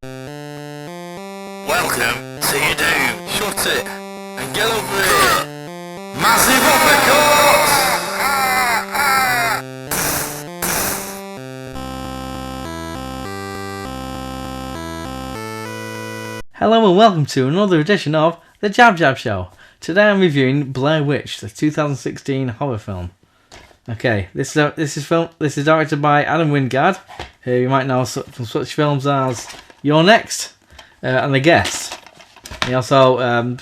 Welcome to your doom. Shut it and get over here. Massive uppercut! Hello and welcome to another edition of the JabJab Show. Today I'm reviewing Blair Witch, the 2016 horror film. Okay, this is directed by Adam Wingard, who you might know from such films as You're Next and The Guest. He also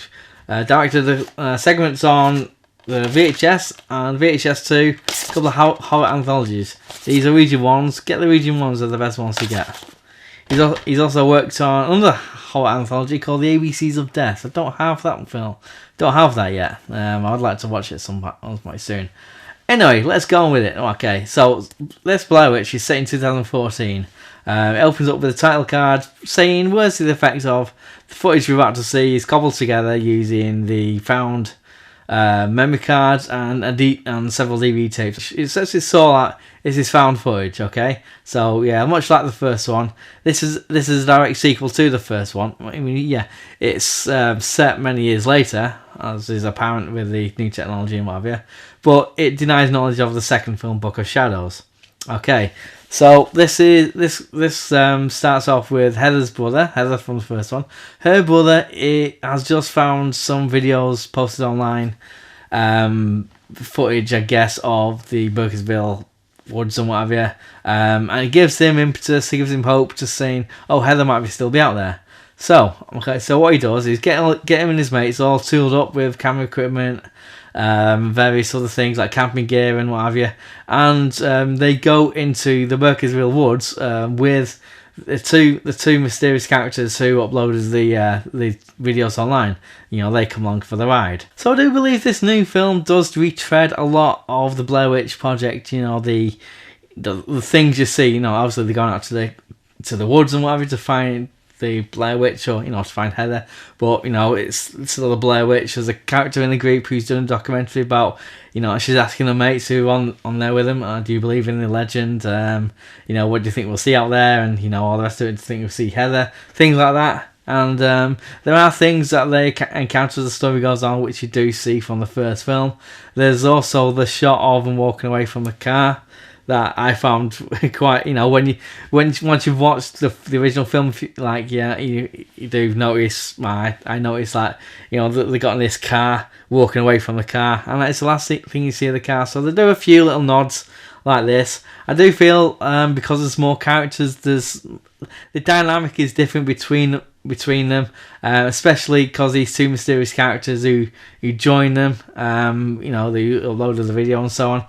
directed the segments on the VHS and VHS2, a couple of horror anthologies. These are region ones. Get the region ones; they're the best ones to get. He's also worked on another horror anthology called The ABCs of Death. I don't have that film. Don't have that yet. I'd like to watch it some point soon. Anyway, let's go on with it. Okay, so this Blair Witch is set in 2014. It opens up with a title card saying words to the effect of the footage we're about to see is cobbled together using the found memory cards and several DVD tapes. It says it's all that this is found footage. Okay, so yeah, much like the first one, this is a direct sequel to the first one. I mean, yeah, it's set many years later, as is apparent with the new technology and what have you, but it denies knowledge of the second film, Book of Shadows. Okay, so this starts off with Heather's brother, Heather from the first one. Her brother has just found some videos posted online, footage, I guess, of the Burkittsville woods and what have you, and it gives him impetus, it gives him hope, just saying, oh, Heather might still be out there. So what he does is get him and his mates all tooled up with camera equipment, various other things like camping gear and what have you, and they go into the Burkittsville woods with the two mysterious characters who uploaded the videos online. You know, they come along for the ride. So I do believe this new film does retread a lot of the Blair Witch Project. You know, the things you see. You know, obviously they're going out to the woods and what have you to find the Blair Witch, or to find Heather, but it's still the Blair Witch. There's a character in the group who's done a documentary about, she's asking her mates who are on there with them, do you believe in the legend, what do you think we'll see out there, and all the rest of it, do you think we'll see Heather, things like that. And there are things that they encounter as the story goes on, which you do see from the first film. There's also the shot of them walking away from the car that I found quite, once you've watched the original film, you do notice. I noticed that they got in this car, walking away from the car, and that's the last thing you see of the car. So they do a few little nods like this. I do feel because there's more characters, the dynamic is different between them, especially because these two mysterious characters who join them, they uploaded the video and so on,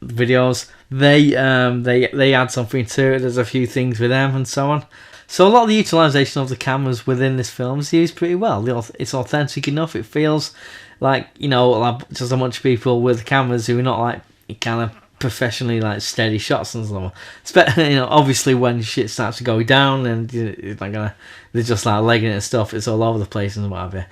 videos, they add something to it. There's a few things with them and so on. So a lot of the utilisation of the cameras within this film is used pretty well. It's authentic enough. It feels like, just a bunch of people with cameras who are not like kind of professionally steady shots and so on. Obviously when shit starts to go down and they're just legging it and stuff, it's all over the place and what have you.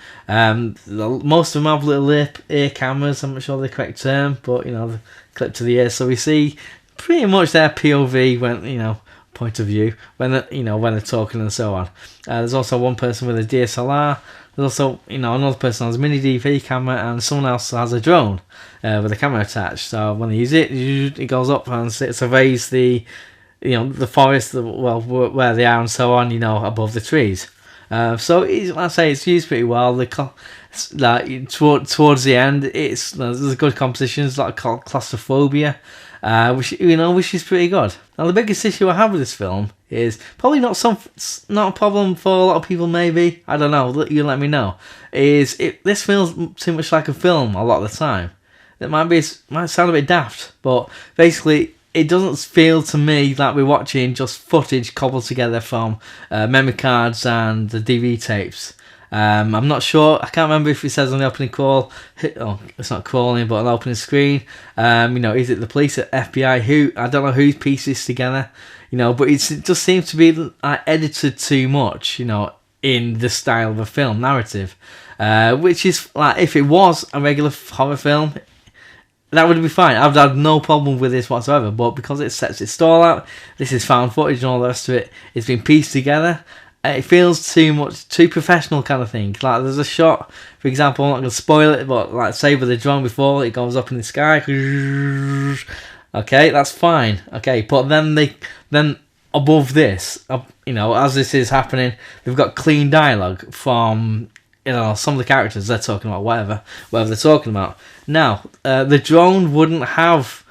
Most of them have little ear cameras. I'm not sure the correct term, but the clip to the ear, so we see pretty much their POV when point of view when they're talking and so on. There's also one person with a DSLR. There's also another person has a mini DV camera, and someone else has a drone with a camera attached. So when they use it, it goes up and it surveys the forest, where they are and so on, above the trees. So like I say, it's used pretty well. Towards the end, there's a good composition. It's called claustrophobia, which is pretty good. Now the biggest issue I have with this film is probably not a problem for a lot of people. Maybe, I don't know. You let me know. This feels too much like a film a lot of the time. It might sound a bit daft, but basically it doesn't feel to me like we're watching just footage cobbled together from memory cards and the DVD tapes. I'm not sure. I can't remember if it says on the opening call. Oh, it's not calling, but on the opening screen. Is it the police at FBI? I don't know who's pieced this together. But it just seems to be edited too much. In the style of a film narrative, which is if it was a regular horror film, that would be fine. I've had no problem with this whatsoever. But because it sets its stall out, this is found footage and all the rest of it, it's been pieced together. it feels too professional kind of thing. Like there's a shot, for example, I'm not going to spoil it, but like say with the drone before it goes up in the sky. Okay, that's fine. Okay, but then above this, as this is happening, they've got clean dialogue from some of the characters they're talking about, whatever they're talking about. Now, the drone wouldn't have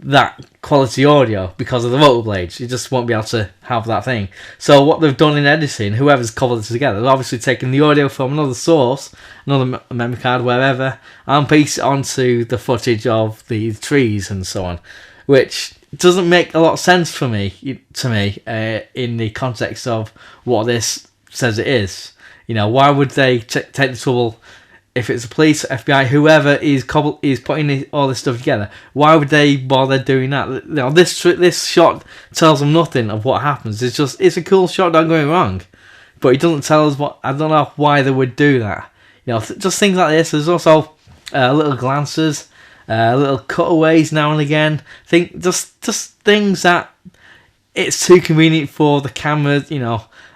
that quality audio because of the rotor blades. You just won't be able to have that thing. So what they've done in editing, whoever's cobbled it together, they've obviously taken the audio from another source, another memory card, wherever, and pieced it onto the footage of the trees and so on, which doesn't make a lot of sense to me, in the context of what this says it is. Why would they take the trouble? If it's the police, FBI, whoever is putting all this stuff together, why would they bother doing that? This shot tells them nothing of what happens. It's a cool shot, don't get me wrong, but it doesn't tell us what. I don't know why they would do that. Just things like this. There's also little glances, little cutaways now and again. Just things that it's too convenient for the camera.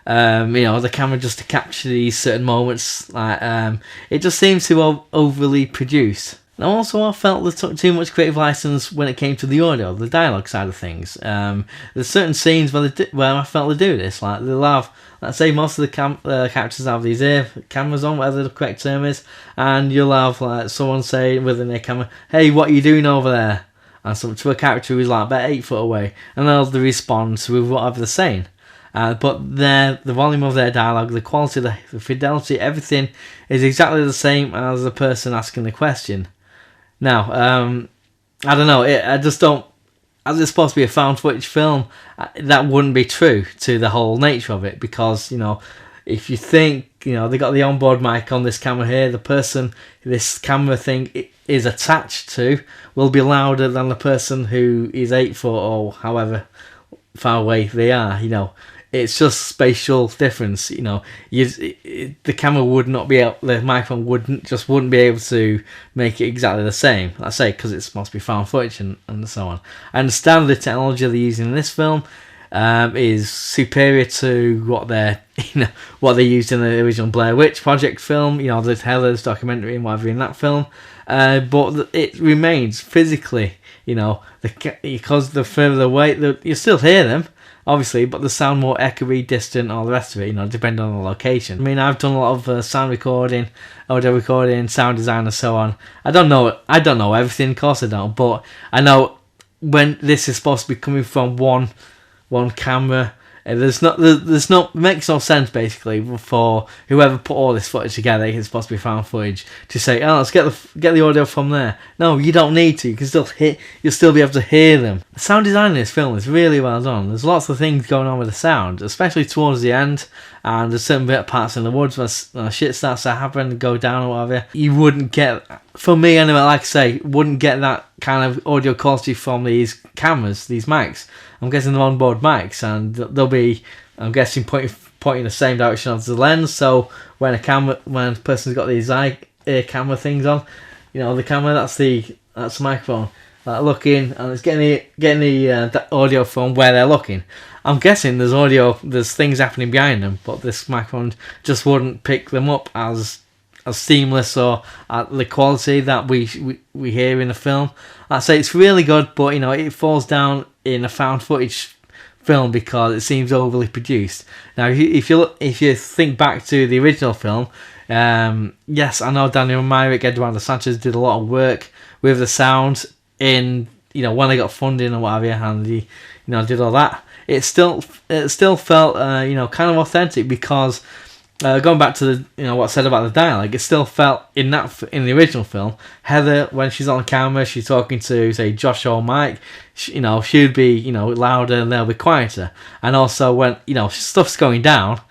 The camera just to capture these certain moments. It just seems too overly produced. And also, I felt they took too much creative license when it came to the audio, the dialogue side of things. There's certain scenes where I felt they do this. Like they'll have, let's say, most of the characters have these ear cameras on, whatever the correct term is, and you'll have like someone say with an ear camera, "Hey, what are you doing over there?" And so to a character who's like about 8 foot away, and they'll respond with whatever they're saying. But the volume of their dialogue, the quality, the fidelity, everything is exactly the same as the person asking the question. Now, I don't know. I just don't. As it's supposed to be a found footage film, that wouldn't be true to the whole nature of it, because if you think they got the onboard mic on this camera here, the person this camera thing is attached to will be louder than the person who is 8 foot or however far away they are. It's just spatial difference. The camera would not be able, the microphone wouldn't be able to make it exactly the same. Let's say because it's supposed to be found footage and so on. I understand the technology they're using in this film is superior to what they used in the original Blair Witch Project film. The Heather's documentary and whatever in that film. But it remains physically. Because the further away, you still hear them, obviously, but they sound more echoey, distant, all the rest of it, depending on the location. I mean, I've done a lot of sound recording, audio recording, sound design, and so on. I don't know everything, of course I don't, but I know when this is supposed to be coming from one camera. It makes no sense basically for whoever put all this footage together. It's supposed to be found footage to say, "Oh, let's get the audio from there." No, you don't need to. You can you'll still be able to hear them. The sound design in this film is really well done. There's lots of things going on with the sound, especially towards the end. And there's certain parts in the woods where shit starts to happen, go down or whatever. You wouldn't get, for me anyway, like I say, wouldn't get that kind of audio quality from these cameras, these mics. I'm guessing they're onboard mics, and they'll be, I'm guessing, pointing the same direction as the lens. So when a person's got these ear camera things on, the camera, that's the microphone, like looking, and it's getting the audio from where they're looking. I'm guessing there's things happening behind them, but this microphone just wouldn't pick them up as seamless or at the quality that we hear in the film. I'd say it's really good, but it falls down in a found footage film because it seems overly produced. Now, if you think back to the original film, yes, I know Daniel Myrick, Eduardo Sanchez did a lot of work with the sound in when they got funding or whatever, and he did all that. It still felt kind of authentic because going back to the what I said about the dialogue, it still felt in the original film, Heather, when she's on camera, she's talking to say Josh or Mike, she'd be louder and they'll be quieter. And also when stuff's going down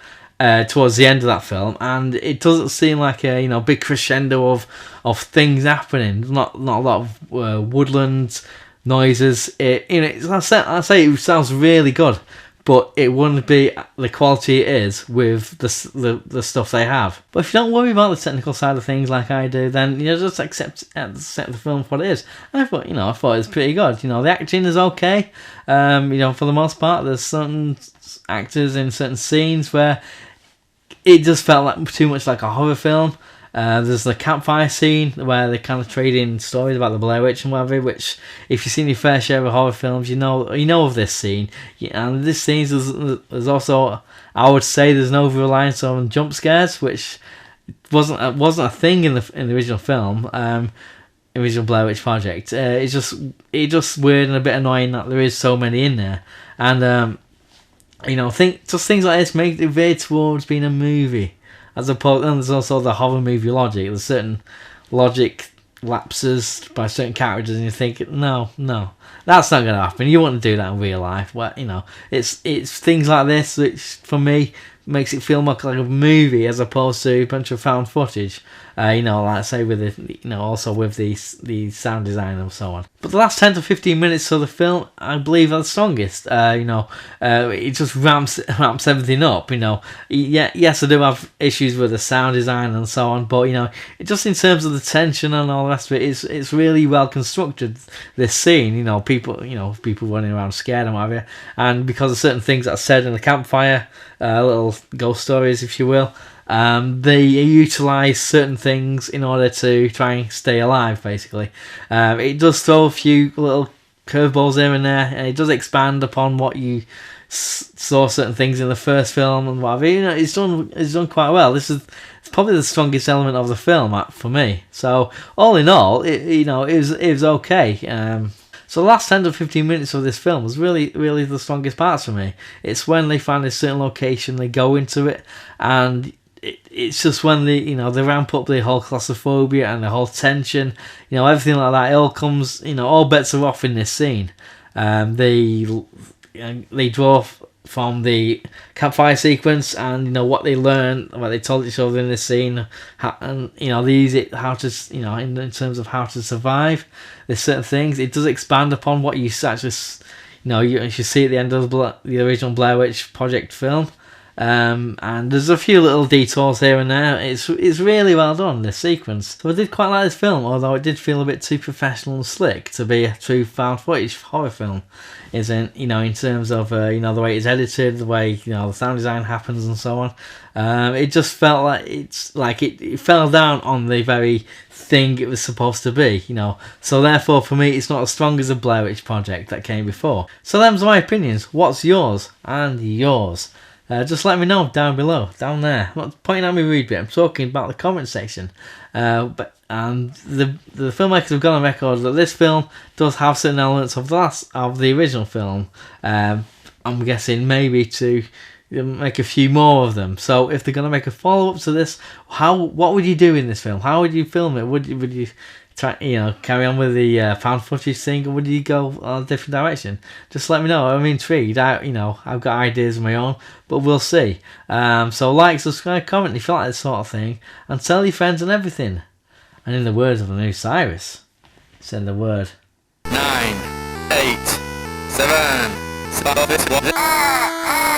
towards the end of that film, and it doesn't seem like a big crescendo of things happening. Not a lot of woodland noises. I say it sounds really good, but it wouldn't be the quality it is with the stuff they have. But if you don't worry about the technical side of things like I do, then just accept the film for what it is. And I thought it was pretty good. The acting is okay. For the most part, there's certain actors in certain scenes where it just felt like too much like a horror film. There's the campfire scene where they kind of trade in stories about the Blair Witch and whatever, which if you've seen your fair share of horror films, you know of this scene. And this scene, there's also, I would say, there's no reliance on jump scares, which wasn't a thing in the original film, original Blair Witch Project. It's just weird and a bit annoying that there is so many in there, and just things like this make it veer towards being a movie. As opposed, and there's also the horror movie logic. There's certain logic lapses by certain characters, and you think, no, that's not going to happen. You wouldn't do that in real life. Well, it's things like this which, for me, makes it feel more like a movie as opposed to a bunch of found footage. Like I say with also with the sound design and so on. But the last 10 to 15 minutes of the film, I believe, are the strongest. It just ramps everything up. Yes, I do have issues with the sound design and so on, but just in terms of the tension and all the rest of it, it's really well constructed. This scene, people running around scared and whatever, and because of certain things that are said in the campfire, little ghost stories, if you will. They utilise certain things in order to try and stay alive, basically. It does throw a few little curveballs here and there, and it does expand upon what you saw certain things in the first film and whatever. It's done quite well. It's probably the strongest element of the film for me. So all in all, it was okay. So the last 10 to 15 minutes of this film was really, really the strongest parts for me. It's when they find a certain location, they go into it, and it's just when they ramp up the whole claustrophobia and the whole tension, everything like that. It all comes, all bets are off in this scene. They draw from the campfire sequence and what they learn, what they told each other in this scene, and they use it how to in terms of how to survive. There's certain things. It does expand upon what you actually you should see at the end of the original Blair Witch Project film. And there's a few little detours here and there. It's really well done, this sequence. So I did quite like this film, although it did feel a bit too professional and slick to be a true found footage horror film. In terms of the way it's edited, the way the sound design happens and so on. It just felt like it fell down on the very thing it was supposed to be. So therefore for me it's not as strong as the Blair Witch Project that came before. So them's my opinions. What's yours and yours? Just let me know down below, down there. I'm not pointing at me rude bit, I'm talking about the comment section. The filmmakers have gone on record that this film does have certain elements of the original film. I'm guessing maybe to make a few more of them. So if they're going to make a follow-up to this, what would you do in this film? How would you film it? Would you try, carry on with the found footage thing, or would you go a different direction? Just let me know. I'm intrigued. I've got ideas of my own, but we'll see. So like, subscribe, comment if you like this sort of thing, and tell your friends and everything. And in the words of the new Cyrus, send the word. 9, 8, 7, 6, 5, 4, 3, 2, 1.